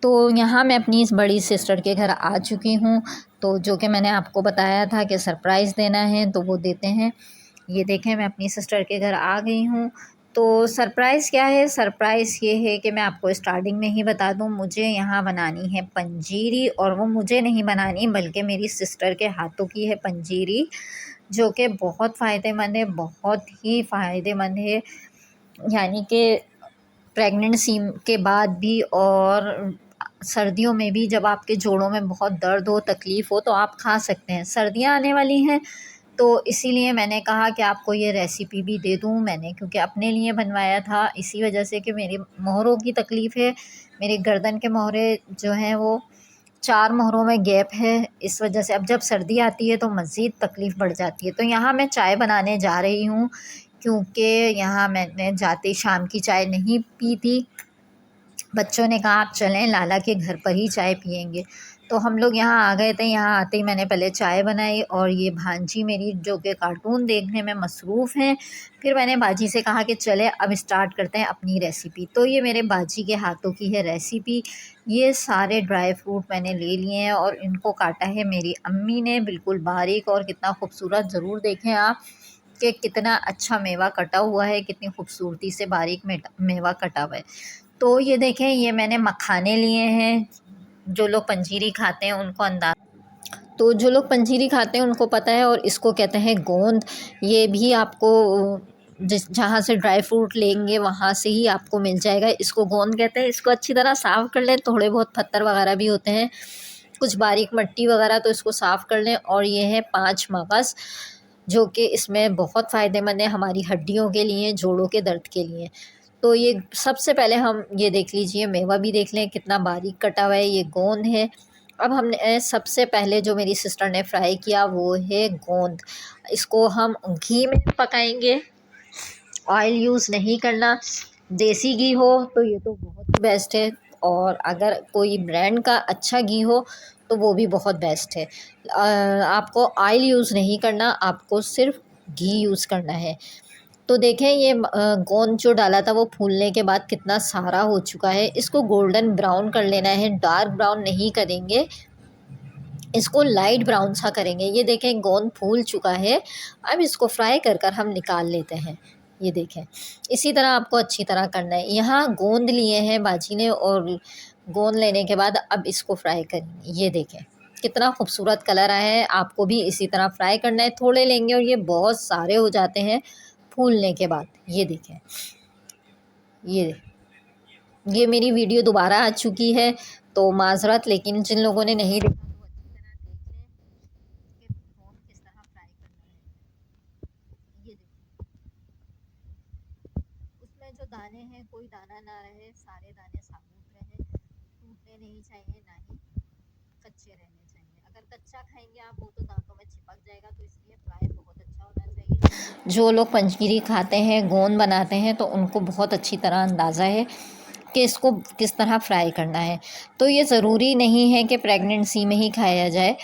तो यहाँ मैं अपनी इस बड़ी सिस्टर के घर आ चुकी हूँ। तो जो कि मैंने आपको बताया था कि सरप्राइज़ देना है तो वो देते हैं। ये देखें, मैं अपनी सिस्टर के घर आ गई हूँ। तो सरप्राइज़ क्या है? सरप्राइज़ ये है कि मैं आपको स्टार्टिंग में ही बता दूँ, मुझे यहाँ बनानी है पंजीरी, और वो मुझे नहीं बनानी बल्कि मेरी सिस्टर के हाथों की है पंजीरी, जो कि बहुत फ़ायदेमंद है, बहुत ही फ़ायदेमंद है। यानी कि प्रेगनेंसी के बाद भी और सर्दियों में भी, जब आपके जोड़ों में बहुत दर्द हो, तकलीफ़ हो, तो आप खा सकते हैं। सर्दियाँ आने वाली हैं तो इसीलिए मैंने कहा कि आपको ये रेसिपी भी दे दूँ। मैंने क्योंकि अपने लिए बनवाया था, इसी वजह से कि मेरी मोहरों की तकलीफ़ है। मेरे गर्दन के मोहरे जो हैं वो 4 मोहरों में गैप है, इस वजह से अब जब सर्दी आती है तो मज़ीद तकलीफ़ बढ़ जाती है। तो यहाँ मैं चाय बनाने जा रही हूँ, क्योंकि यहाँ मैंने जाते शाम की चाय नहीं पी थी। बच्चों ने कहा आप चलें, लाला के घर पर ही चाय पिएंगे। तो हम लोग यहाँ आ गए थे। यहाँ आते ही मैंने पहले चाय बनाई, और ये भांजी मेरी जो कि कार्टून देखने में मसरूफ़ हैं, फिर मैंने बाजी से कहा कि चले अब स्टार्ट करते हैं अपनी रेसिपी। तो ये मेरे बाजी के हाथों की है रेसिपी। ये सारे ड्राई फ्रूट मैंने ले लिए हैं और इनको काटा है मेरी अम्मी ने बिल्कुल बारीक, और कितना खूबसूरत ज़रूर देखें आप कि कितना अच्छा मेवा कटा हुआ है, कितनी खूबसूरती से बारीक मेवा कटा हुआ है। तो ये देखें, ये मैंने मखाने लिए हैं। जो लोग पंजीरी खाते हैं उनको तो जो लोग पंजीरी खाते हैं उनको पता है, और इसको कहते हैं गोंद। ये भी आपको जहाँ से ड्राई फ्रूट लेंगे वहाँ से ही आपको मिल जाएगा। इसको गोंद कहते हैं। इसको अच्छी तरह साफ़ कर लें, थोड़े बहुत पत्थर वगैरह भी होते हैं, कुछ बारीक मिट्टी वगैरह, तो इसको साफ़ कर लें। और ये है 5 मगज़, जो कि इसमें बहुत फ़ायदेमंद है हमारी हड्डियों के लिए, जोड़ों के दर्द के लिए। तो ये सबसे पहले हम ये देख लीजिए, मेवा भी देख लें कितना बारीक कटा हुआ है, ये गोंद है। अब हमने सबसे पहले जो मेरी सिस्टर ने फ्राई किया वो है गोंद। इसको हम घी में पकाएंगे, ऑयल यूज़ नहीं करना। देसी घी हो तो ये तो बहुत बेस्ट है, और अगर कोई ब्रांड का अच्छा घी हो तो वो भी बहुत बेस्ट है। आपको ऑयल यूज़ नहीं करना, आपको सिर्फ घी यूज़ करना है। तो देखें, ये गोंद जो डाला था वो फूलने के बाद कितना सारा हो चुका है। इसको गोल्डन ब्राउन कर लेना है, डार्क ब्राउन नहीं करेंगे, इसको लाइट ब्राउन सा करेंगे। ये देखें, गोंद फूल चुका है। अब इसको फ्राई कर कर हम निकाल लेते हैं। ये देखें, इसी तरह आपको अच्छी तरह करना है। यहाँ गोंद लिए हैं बाजी ने, और गोंद लेने के बाद अब इसको फ्राई करेंगे। ये देखें कितना खूबसूरत कलर आया है। आपको भी इसी तरह फ्राई करना है। थोड़े लेंगे और ये बहुत सारे हो जाते हैं फूलने के बाद। ये देखें, ये मेरी वीडियो दोबारा आ चुकी है, तो माज़रत, लेकिन जिन लोगों ने नहीं देखा तो अच्छी तरह देख लें कि गोंद किस तरह फ्राई करना है। ये देखो, उसमें जो दाने हैं कोई दाना ना रहे, सारे दाने साबुत रहें, टूटने नहीं चाहिए, ना ही कच्चे रहने चाहिए। अगर कच्चा खाएंगे आप वो तो दांतों में चिपक जाएगा, तो इसलिए फ्राई बहुत अच्छा होना चाहिए। जो लोग पंजीरी खाते हैं, गोंद बनाते हैं, तो उनको बहुत अच्छी तरह अंदाज़ा है कि इसको किस तरह फ्राई करना है। तो ये ज़रूरी नहीं है कि प्रेगनेंसी में ही खाया जाए,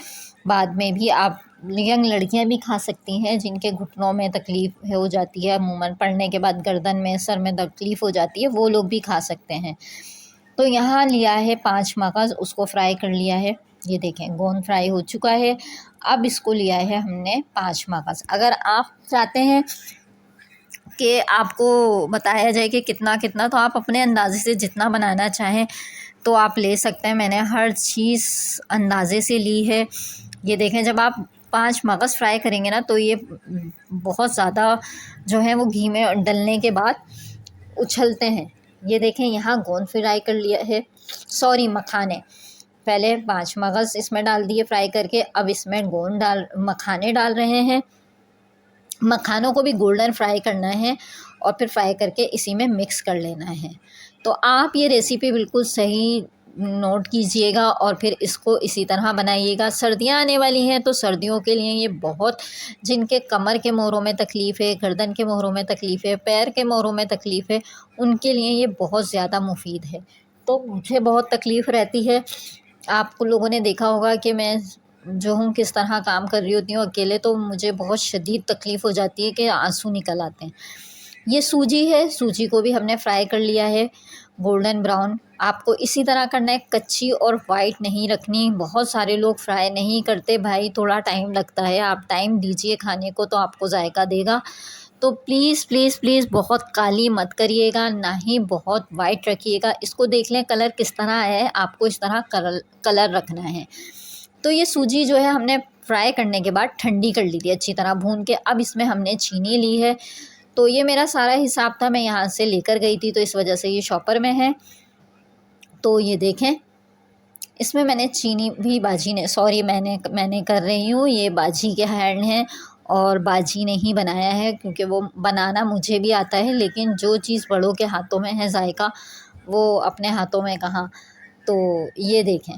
बाद में भी आप, यंग लड़कियां भी खा सकती हैं जिनके घुटनों में तकलीफ़ हो जाती है, अमूमन पड़ने के बाद गर्दन में, सर में तकलीफ़ हो जाती है, वो लोग भी खा सकते हैं। तो यहाँ लिया है 5 मगज़, उसको फ्राई कर लिया है। ये देखें, गोंद फ्राई हो चुका है। अब इसको लिया है हमने 5 मगज़। अगर आप चाहते हैं कि आपको बताया जाए कि कितना कितना, तो आप अपने अंदाज़े से जितना बनाना चाहें तो आप ले सकते हैं। मैंने हर चीज़ अंदाज़े से ली है। ये देखें, जब आप 5 मगज़ फ्राई करेंगे ना, तो ये बहुत ज़्यादा जो है वो घी में डलने के बाद उछलते हैं। ये देखें, यहाँ गोंद फ्राई कर लिया है, सॉरी मखाने। पहले 5 मगज़ इसमें डाल दिए फ्राई करके, अब इसमें मखाने डाल रहे हैं। मखानों को भी गोल्डन फ्राई करना है, और फिर फ्राई करके इसी में मिक्स कर लेना है। तो आप ये रेसिपी बिल्कुल सही नोट कीजिएगा, और फिर इसको इसी तरह बनाइएगा। सर्दियाँ आने वाली हैं, तो सर्दियों के लिए ये बहुत, जिनके कमर के मोहरों में तकलीफ़ है, गर्दन के मोहरों में तकलीफ़ है, पैर के मोहरों में तकलीफ़ है, उनके लिए ये बहुत ज़्यादा मुफीद है। तो मुझे बहुत तकलीफ़ रहती है। आप लोगों ने देखा होगा कि मैं जो हूँ किस तरह काम कर रही होती हूँ अकेले, तो मुझे बहुत शदीद तकलीफ़ हो जाती है कि आंसू निकल आते हैं। ये सूजी है, सूजी को भी हमने फ्राई कर लिया है, गोल्डन ब्राउन। आपको इसी तरह करना है, कच्ची और वाइट नहीं रखनी। बहुत सारे लोग फ्राई नहीं करते भाई, थोड़ा टाइम लगता है, आप टाइम दीजिए खाने को तो आपको जायका देगा। तो प्लीज़ प्लीज़ प्लीज़ बहुत काली मत करिएगा, ना ही बहुत वाइट रखिएगा। इसको देख लें कलर किस तरह है, आपको इस तरह कलर रखना है। तो ये सूजी जो है हमने फ्राई करने के बाद ठंडी कर ली थी अच्छी तरह भून के। अब इसमें हमने चीनी ली है। तो ये मेरा सारा हिसाब था, मैं यहाँ से लेकर गई थी तो इस वजह से ये शॉपर में है। तो ये देखें, इसमें मैंने चीनी भी बाजी ने, सॉरी मैंने कर रही हूँ, ये बाजी के हैंड हैं और बाजी ने ही बनाया है, क्योंकि वो बनाना मुझे भी आता है, लेकिन जो चीज़ बड़ों के हाथों में है जायका, वो अपने हाथों में कहाँ। तो ये देखें,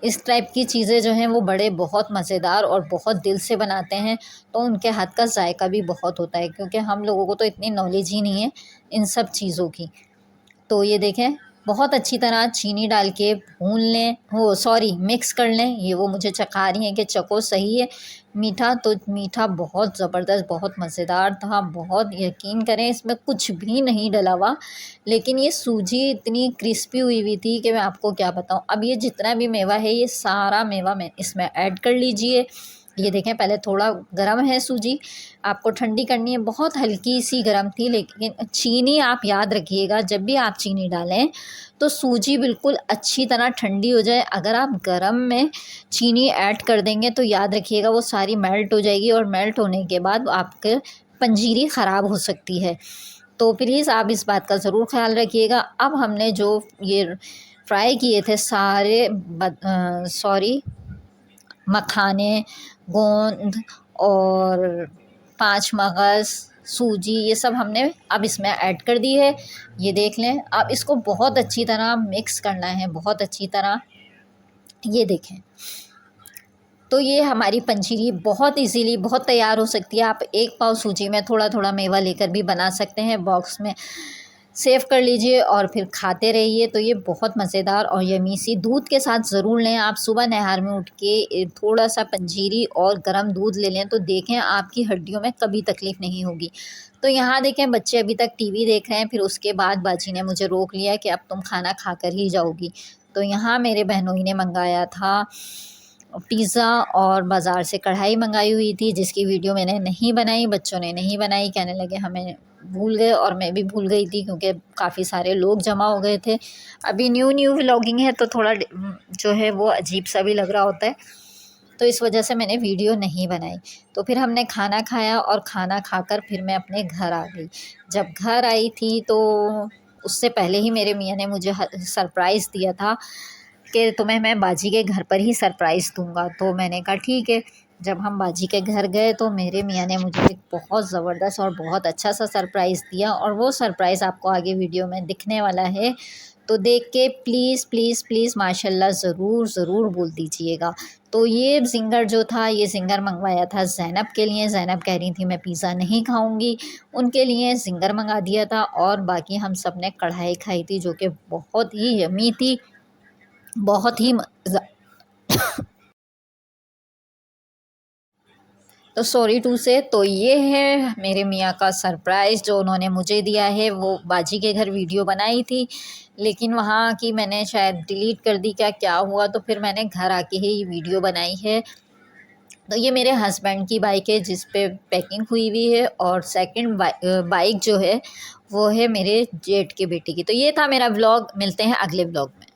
इस टाइप की चीज़ें जो हैं वो बड़े बहुत मज़ेदार और बहुत दिल से बनाते हैं, तो उनके हाथ का जायका भी बहुत होता है, क्योंकि हम लोगों को तो इतनी नॉलेज ही नहीं है इन सब चीज़ों की। तो ये देखें, बहुत अच्छी तरह चीनी डाल के भून लें, वो सॉरी मिक्स कर लें। ये वो मुझे चखा रही हैं कि चको सही है मीठा, तो मीठा बहुत ज़बरदस्त, बहुत मज़ेदार था, बहुत, यकीन करें इसमें कुछ भी नहीं डला हुआ, लेकिन ये सूजी इतनी क्रिस्पी हुई हुई थी कि मैं आपको क्या बताऊं। अब ये जितना भी मेवा है, ये सारा मेवा मैं इसमें ऐड कर लीजिए। ये देखें, पहले थोड़ा गरम है सूजी, आपको ठंडी करनी है, बहुत हल्की सी गरम थी। लेकिन चीनी आप याद रखिएगा, जब भी आप चीनी डालें तो सूजी बिल्कुल अच्छी तरह ठंडी हो जाए। अगर आप गरम में चीनी ऐड कर देंगे तो याद रखिएगा वो सारी मेल्ट हो जाएगी, और मेल्ट होने के बाद आपके पंजीरी ख़राब हो सकती है। तो प्लीज़ आप इस बात का ज़रूर ख्याल रखिएगा। अब हमने जो ये फ्राई किए थे सारे मखाने, गोंद और 5 मगज़, सूजी, ये सब हमने अब इसमें ऐड कर दी है। ये देख लें, अब इसको बहुत अच्छी तरह मिक्स करना है, बहुत अच्छी तरह। ये देखें, तो ये हमारी पंजीरी बहुत इजीली बहुत तैयार हो सकती है। आप एक पाव सूजी में थोड़ा थोड़ा मेवा लेकर भी बना सकते हैं, बॉक्स में सेव कर लीजिए और फिर खाते रहिए। तो ये बहुत मज़ेदार और यमी सी, दूध के साथ ज़रूर लें। आप सुबह नहर में उठ के थोड़ा सा पंजीरी और गर्म दूध ले लें, तो देखें आपकी हड्डियों में कभी तकलीफ़ नहीं होगी। तो यहाँ देखें, बच्चे अभी तक टीवी देख रहे हैं, फिर उसके बाद बाजी ने मुझे रोक लिया कि अब तुम खाना खा कर ही जाओगी। तो यहाँ मेरे बहनोई ने मंगाया था पिज़्ज़ा और बाज़ार से कढ़ाई मंगाई हुई थी, जिसकी वीडियो मैंने नहीं बनाई, बच्चों ने नहीं बनाई, कहने लगे हमें भूल गए, और मैं भी भूल गई थी क्योंकि काफ़ी सारे लोग जमा हो गए थे। अभी न्यू व्लॉगिंग है तो थोड़ा जो है वो अजीब सा भी लग रहा होता है, तो इस वजह से मैंने वीडियो नहीं बनाई। तो फिर हमने खाना खाया और खाना खाकर फिर मैं अपने घर आ गई। जब घर आई थी तो उससे पहले ही मेरे मियाँ ने मुझे सरप्राइज़ दिया था कि तुम्हें मैं बाजी के घर पर ही सरप्राइज़ दूंगा। तो मैंने कहा ठीक है। जब हम बाजी के घर गए तो मेरे मियाँ ने मुझे एक बहुत ज़बरदस्त और बहुत अच्छा सा सरप्राइज़ दिया, और वो सरप्राइज़ आपको आगे वीडियो में दिखने वाला है। तो देख के प्लीज़ प्लीज़ प्लीज़ माशाल्लाह ज़रूर ज़रूर बोल दीजिएगा। तो ये ज़िंगर जो था, ये ज़िंगर मंगवाया था ज़ैनब के लिए। ज़ैनब कह रही थी मैं पिज़्ज़ा नहीं खाऊंगी, उनके लिए ज़िंगर मंगा दिया था, और बाकी हम सब ने कढ़ाई खाई थी जो कि बहुत ही यमी थी, बहुत ही तो सॉरी टू से। तो ये है मेरे मियाँ का सरप्राइज़ जो उन्होंने मुझे दिया है। वो बाजी के घर वीडियो बनाई थी, लेकिन वहाँ की मैंने शायद डिलीट कर दी, क्या हुआ, तो फिर मैंने घर आके ही ये वीडियो बनाई है। तो ये मेरे हस्बैंड की बाइक है जिस पे पैकिंग हुई हुई है, और सेकंड बाइक जो है वो है मेरे जेठ के बेटे की। तो ये था मेरा व्लॉग, मिलते हैं अगले व्लॉग में।